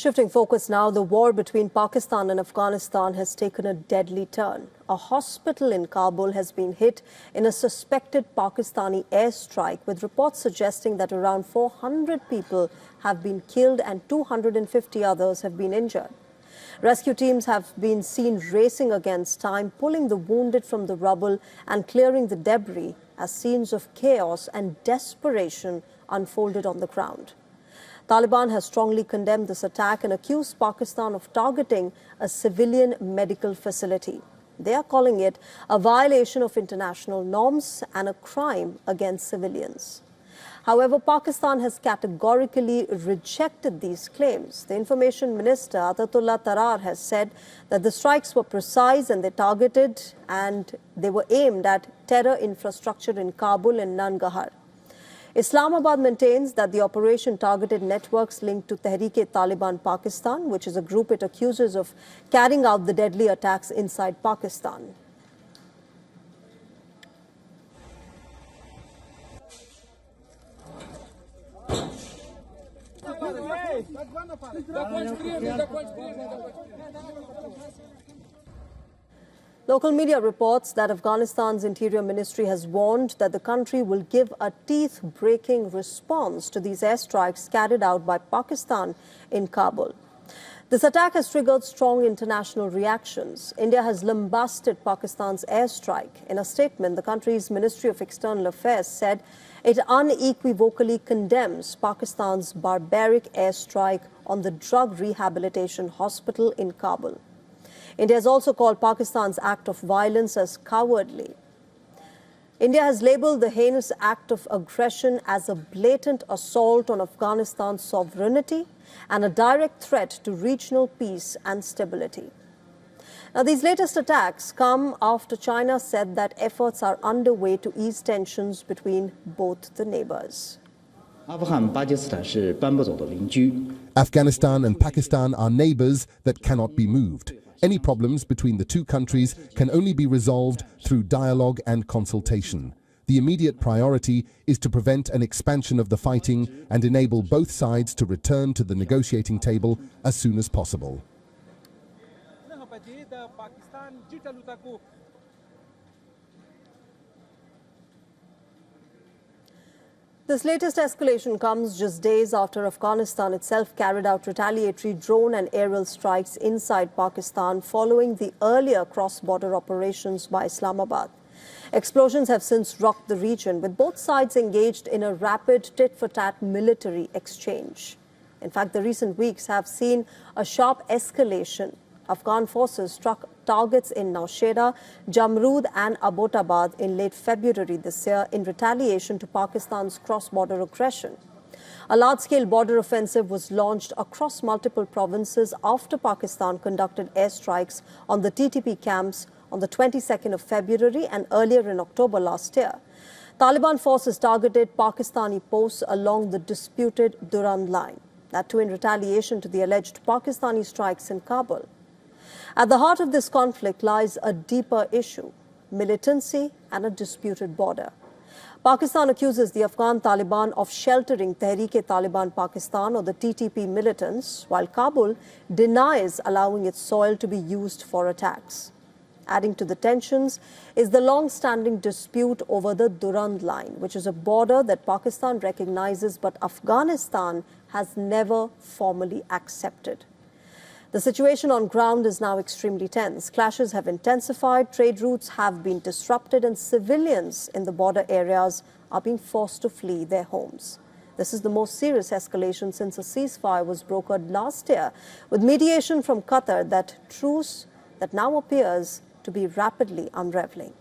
Shifting focus now, the war between Pakistan and Afghanistan has taken a deadly turn. A hospital in Kabul has been hit in a suspected Pakistani airstrike, with reports suggesting that around 400 people have been killed and 250 others have been injured. Rescue teams have been seen racing against time, pulling the wounded from the rubble and clearing the debris as scenes of chaos and desperation unfolded on the ground. Taliban has strongly condemned this attack and accused Pakistan of targeting a civilian medical facility. They are calling it a violation of international norms and a crime against civilians. However, Pakistan has categorically rejected these claims. The Information Minister, Atatullah Tarar, has said that the strikes were precise and they were aimed at terror infrastructure in Kabul and Nangarhar. Islamabad maintains that the operation targeted networks linked to Tehreek-e-Taliban Pakistan, which is a group it accuses of carrying out the deadly attacks inside Pakistan. Local media reports that Afghanistan's Interior Ministry has warned that the country will give a teeth-breaking response to these airstrikes carried out by Pakistan in Kabul. This attack has triggered strong international reactions. India has lambasted Pakistan's airstrike. In a statement, the country's Ministry of External Affairs said it unequivocally condemns Pakistan's barbaric airstrike on the drug rehabilitation hospital in Kabul. India has also called Pakistan's act of violence as cowardly. India has labelled the heinous act of aggression as a blatant assault on Afghanistan's sovereignty and a direct threat to regional peace and stability. Now, these latest attacks come after China said that efforts are underway to ease tensions between both the neighbours. Afghanistan and Pakistan are neighbours that cannot be moved. Any problems between the two countries can only be resolved through dialogue and consultation. The immediate priority is to prevent an expansion of the fighting and enable both sides to return to the negotiating table as soon as possible. This latest escalation comes just days after Afghanistan itself carried out retaliatory drone and aerial strikes inside Pakistan following the earlier cross-border operations by Islamabad. Explosions have since rocked the region, with both sides engaged in a rapid tit-for-tat military exchange. In fact, the recent weeks have seen a sharp escalation. Afghan forces struck targets in Nowshera, Jamrud and Abbottabad in late February this year in retaliation to Pakistan's cross-border aggression. A large-scale border offensive was launched across multiple provinces after Pakistan conducted airstrikes on the TTP camps on the 22nd of February and earlier in October last year. Taliban forces targeted Pakistani posts along the disputed Durand line, that too in retaliation to the alleged Pakistani strikes in Kabul. At the heart of this conflict lies a deeper issue: militancy and a disputed border. Pakistan accuses the Afghan Taliban of sheltering Tehreek-e-Taliban Pakistan, or the TTP militants, while Kabul denies allowing its soil to be used for attacks. Adding to the tensions is the long-standing dispute over the Durand line, which is a border that Pakistan recognizes but Afghanistan has never formally accepted. The situation on ground is now extremely tense. Clashes have intensified, trade routes have been disrupted, and civilians in the border areas are being forced to flee their homes. This is the most serious escalation since a ceasefire was brokered last year, with mediation from Qatar, that truce that now appears to be rapidly unraveling.